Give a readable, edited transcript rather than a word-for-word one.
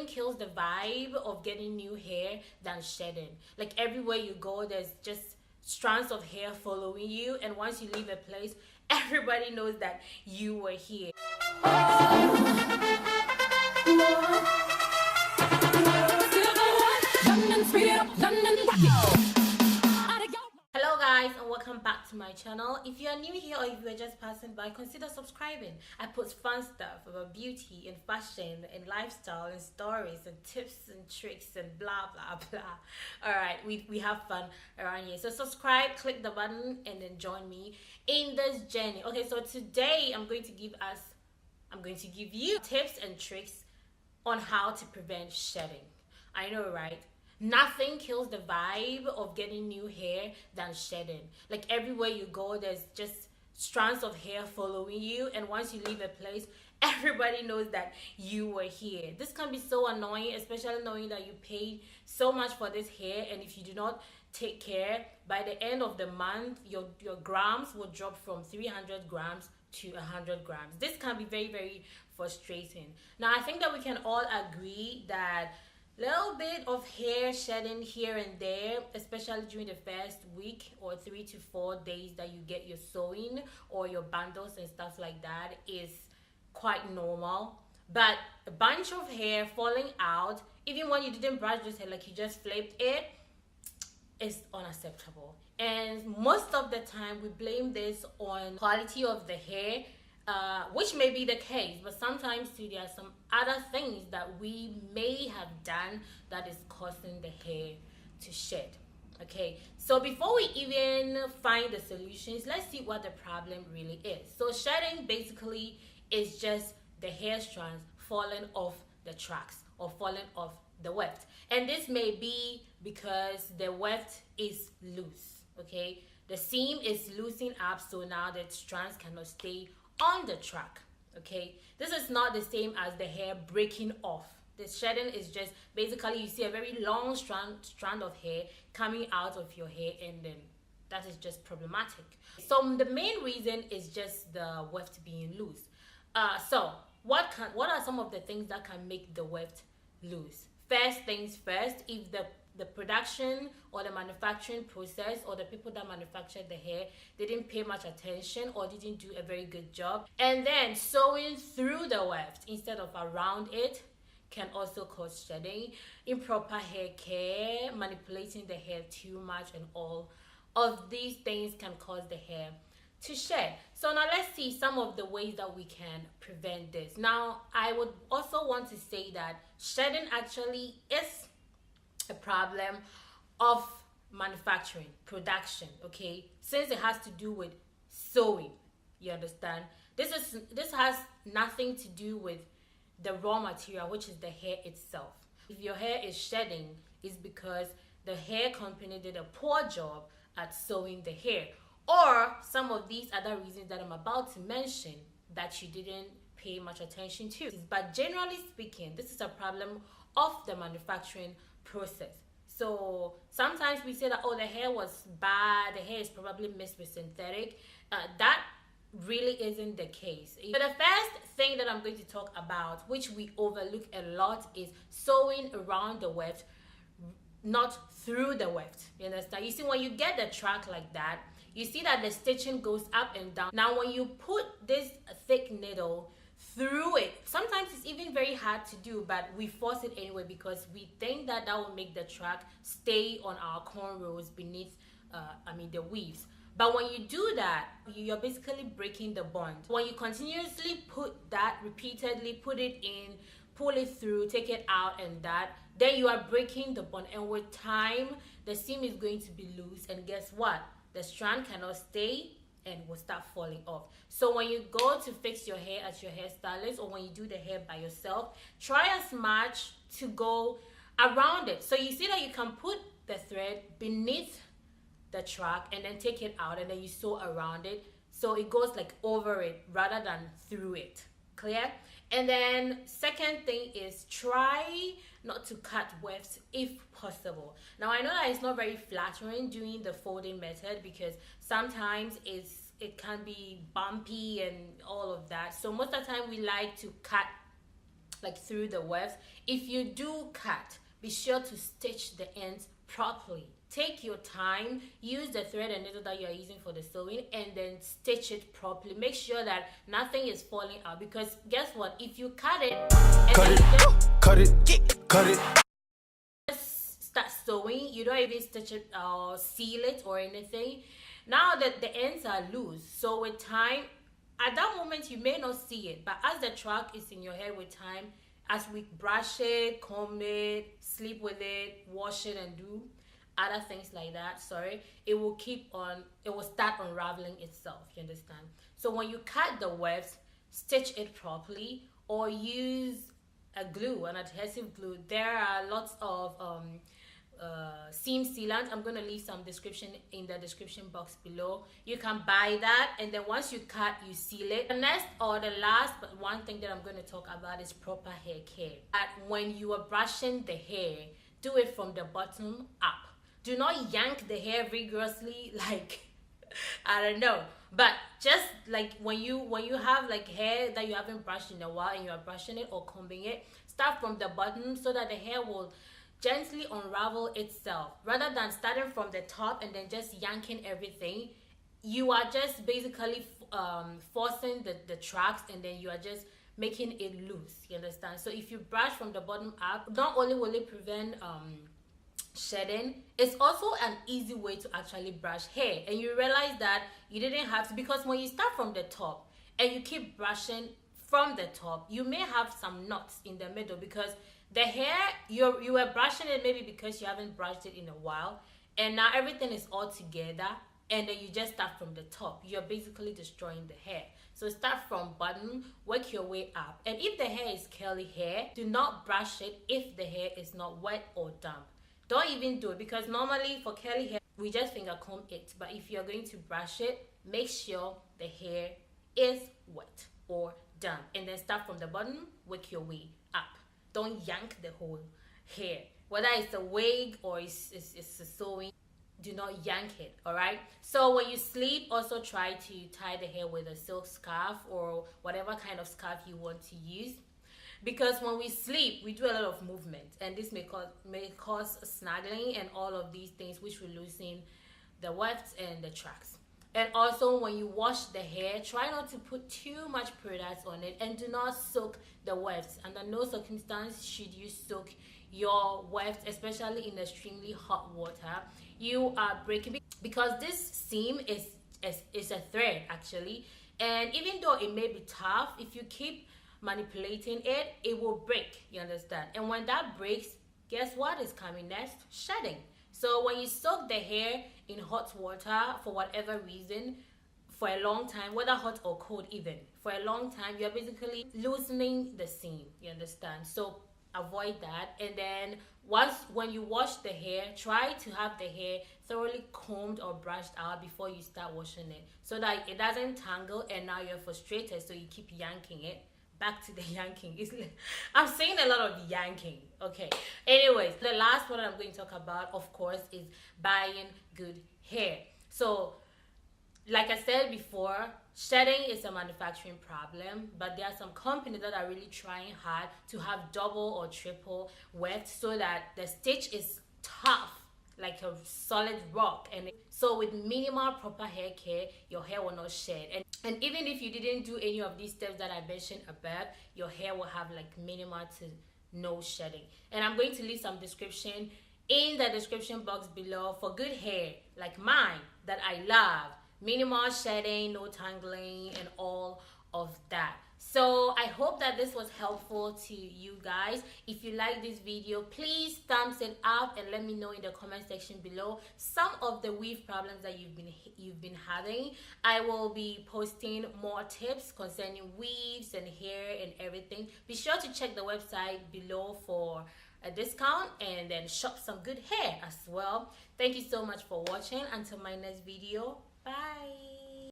nothing kills the vibe of getting new hair than shedding. Like everywhere you go, there's just strands of hair following you, and once you leave a place, everybody knows that you were here. Hello guys, and welcome back to my channel. If you are new here or if you are just passing by, consider subscribing. I post fun stuff about beauty and fashion and lifestyle and stories and tips and tricks and blah blah blah. Alright, we have fun around here. So subscribe, click the button, and then join me in this journey. Okay, so today I'm going to give you tips and tricks on how to prevent shedding. I know, right? Nothing kills the vibe of getting new hair than shedding. Like everywhere you go, there's just strands of hair following you, and once you leave a place, everybody knows that you were here. This can be so annoying, especially knowing that you paid so much for this hair, and if you do not take care, by the end of the month, your grams will drop from 300 grams to 100 grams. This can be very, very frustrating. Now, I think that we can all agree that little bit of hair shedding here and there, especially during the first week or 3 to 4 days that you get your sewing or your bundles and stuff like that, is quite normal. But a bunch of hair falling out, even when you didn't brush this hair, like you just flipped it, is unacceptable. And most of the time we blame this on quality of the hair, which may be the case, but sometimes too there are some other things that we may have done that is causing the hair to shed. Okay, so before we even find the solutions, let's see what the problem really is. So shedding basically is just the hair strands falling off the tracks or falling off the weft, and this may be because the weft is loose. Okay, the seam is loosening up, so now the strands cannot stay on the track. Okay, this is not the same as the hair breaking off. The shedding is just basically you see a very long strand of hair coming out of your hair, and then that is just problematic. So the main reason is just the weft being loose. So what are some of the things that can make the weft loose? First things first, if the production or the manufacturing process or the people that manufactured the hair didn't pay much attention or didn't do a very good job, and then sewing through the weft instead of around it can also cause shedding. Improper hair care, manipulating the hair too much, and all of these things can cause the hair to shed. So now let's see some of the ways that we can prevent this. Now, I would also want to say that shedding actually is a problem of manufacturing, production, okay? Since it has to do with sewing, you understand? This has nothing to do with the raw material, which is the hair itself. If your hair is shedding, it's because the hair company did a poor job at sewing the hair, or some of these other reasons that I'm about to mention that you didn't pay much attention to. But generally speaking, this is a problem of the manufacturing process. So sometimes we say that, oh, the hair was bad, the hair is probably mixed with synthetic. That really isn't the case. But the first thing that I'm going to talk about, which we overlook a lot, is sewing around the weft, not through the weft. You understand? You see, when you get the track like that, you see that the stitching goes up and down. Now, when you put this thick needle through it, sometimes it's even very hard to do, but we force it anyway because we think that will make the track stay on our cornrows beneath the weaves. But when you do that, you're basically breaking the bond. When you continuously repeatedly put it in, pull it through, take it out, and that, then you are breaking the bond, and with time the seam is going to be loose, and guess what? The strand cannot stay and will start falling off. So when you go to fix your hair at your hairstylist, or when you do the hair by yourself, try as much to go around it. So you see that you can put the thread beneath the track and then take it out, and then you sew around it so it goes like over it rather than through it. Clear? And then second thing is try not to cut wefts if possible. Now I know that it's not very flattering doing the folding method because sometimes it can be bumpy and all of that. So most of the time we like to cut like through the wefts. If you do cut, be sure to stitch the ends properly. Take your time, use the thread and needle that you are using for the sewing, and then stitch it properly. Make sure that nothing is falling out, because guess what, if you cut it and cut it, just start sewing, you don't even stitch it or seal it or anything, now that the ends are loose, so with time, at that moment you may not see it, but as the track is in your head with time, as we brush it, comb it, sleep with it, wash it, and do other things like that, it will start unraveling itself, you understand? So when you cut the wefts, stitch it properly, or use a glue, an adhesive glue. There are lots of seam sealant. I'm going to leave some description in the description box below. You can buy that, and then once you cut, you seal it. The next or the last but one thing that I'm going to talk about is proper hair care. When you are brushing the hair, do it from the bottom up. Do not yank the hair vigorously, like I don't know, but just like when you have like hair that you haven't brushed in a while and you are brushing it or combing it, start from the bottom so that the hair will gently unravel itself, rather than starting from the top and then just yanking everything. You are just basically forcing the tracks, and then you are just making it loose, you understand? So if you brush from the bottom up, not only will it prevent shedding, it's also an easy way to actually brush hair, and you realize that you didn't have to, because when you start from the top and you keep brushing from the top, you may have some knots in the middle, because the hair, you were brushing it maybe because you haven't brushed it in a while, and now everything is all together, and then you just start from the top. You're basically destroying the hair. So start from bottom, work your way up, and if the hair is curly hair, do not brush it if the hair is not wet or damp. Don't even do it, because normally for curly hair we just finger comb it, but if you're going to brush it, make sure the hair is wet or damp, and then start from the bottom, work your way up. Don't yank the whole hair, whether it's a wig or it's a sewing. Do not yank it, all right? So when you sleep, also try to tie the hair with a silk scarf or whatever kind of scarf you want to use, because when we sleep we do a lot of movement, and this may cause snuggling and all of these things, which will loosen the wefts and the tracks. And also when you wash the hair, try not to put too much products on it, and do not soak the wefts. Under no circumstance should you soak your wefts, especially in extremely hot water. You are breaking, because this seam is a thread actually, and even though it may be tough, if you keep manipulating it, it will break, you understand? And when that breaks, guess what is coming next? Shedding. So when you soak the hair in hot water for whatever reason for a long time, whether hot or cold, even for a long time, you're basically loosening the seam, you understand? So avoid that. And then when you wash the hair, try to have the hair thoroughly combed or brushed out before you start washing it, so that it doesn't tangle and now you're frustrated, so you keep yanking it. Back to the yanking. I'm saying a lot of yanking. Okay, anyways, the last one I'm going to talk about, of course, is buying good hair. So like I said before, shedding is a manufacturing problem, but there are some companies that are really trying hard to have double or triple weft, so that the stitch is tough like a solid rock, and so with minimal proper hair care, your hair will not shed. And even if you didn't do any of these steps that I mentioned above, your hair will have like minimal to no shedding. And I'm going to leave some description in the description box below for good hair like mine that I love. Minimal shedding, no tangling, and all of that. So I hope that this was helpful to you guys. If you like this video, please thumbs it up and let me know in the comment section below some of the weave problems that you've been having. I will be posting more tips concerning weaves and hair and everything. Be sure to check the website below for a discount, and then shop some good hair as well. Thank you so much for watching. Until my next video, bye.